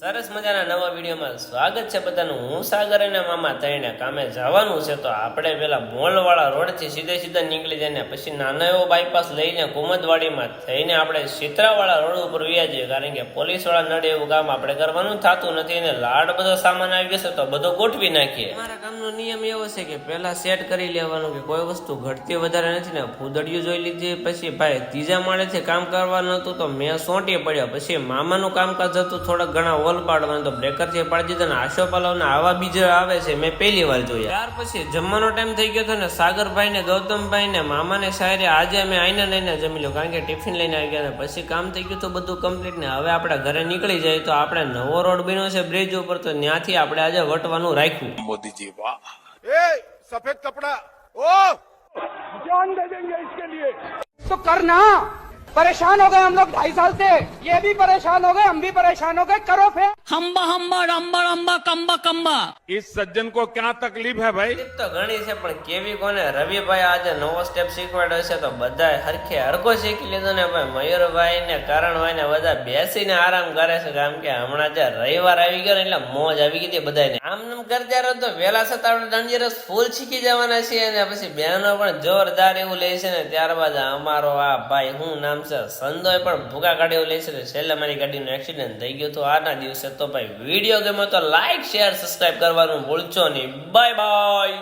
સરસ મજાના નવા વિડીયોમાં સ્વાગત છે બધાનું। હું સાગર અને મામા તઈને કામે જવાનું છે તો આપણે પેલા મોલવાળા રોડથી સીધે નીકળી જઈને પછી નાનો એવો બાયપાસ લઈને કુમદવાડીમાં થઈને આપણે સિત્રાવાળા રોડ ઉપર વ્યા જઈએ, કારણ કે પોલીસવાળા નડે એવું કામ આપણે કરવાનું થતું નથી અને લાડ બધો સામાન આવી જશે તો બધો ગોઠવી નાખીએ। મારા કામનો નિયમ એવો છે કે પહેલા સેટ કરી લેવાનું કે કોઈ વસ્તુ ઘટતી વધારે નથી ને ફૂદડિયું જોઈ લીધી। પછી ભાઈ ત્રીજા માળેથી કામ કરવાનું હતું તો મેં સોંટી પડ્યો। પછી મામાનું કામકાજ હતું થોડાક ઘણા હોલ પાડવાનું તો બ્રેકર થી પાડી દીધા ને આશો પાલવના આવા બીજા આવે છે મેં પહેલી વાર જોયા। ત્યાર પછી જમવાનો ટાઈમ થઈ ગયો હતો ને સાગરભાઈ ને ગૌતમભાઈ ને મામા ને શાયરે આજે અમે આઈને લઈને જમી લો, કારણ કે ટિફિન લઈને આવી ગયા। પછી કામ થઈ ગયું તો બધું કમ્પ્લીટ ને હવે આપણે ઘરે નીકળી જાય તો આપણે નવો રોડ બન્યો છે બ્રિજ ઉપર, તો ત્યાંથી આપણે આજે વટવાનું રાખ્યું। મોદીજી વાહ, ए सफेद कपड़ा ओ जान दे देंगे इसके लिए तो करना। परेशान हो गए हम लोग 2.5 साल से, ये भी परेशान हो गए, हम भी परेशान हो गए, करो फिर हम्बा हम्बा रंबा रंबा कंबा कंबा। इस सज्जन को क्या तकलीफ है भाई? તો ઘણી છે પણ કેવી કોને। રવિભાઈ આજે નવો સ્ટેપ શીખવાડ્યો છે તો બધા હરખે હરખો શીખી લીધો ને ભાઈ મયુરભાઈ ને કરણભાઈ ને બધા બેસીને આરામ કરે છે, કારણ કે હમણાં જે રવિવાર આવી ગયો ને એટલે મોજ આવી ગઈ બધાને। આમ નામ કરતા રહો તો વહેલા છતાં આપણે દાંડિયા રસ ફૂલ શીખી જવાના છીએ અને પછી બહેનો પણ જોરદાર એવું લે છે ને। ત્યારબાદ અમારો આ ભાઈ હું નામ છે સંદોય પણ ભૂકા કાઢી એવું લે છે ને છેલ્લે મારી ગાડીનું એક્સિડન્ટ થઈ ગયું તો આના દિવસે। તો ભાઈ વિડીયો ગમે તો લાઈક શેર સબસ્ક્રાઇબ કરવાનું ભૂલશો નહીં। Bye bye.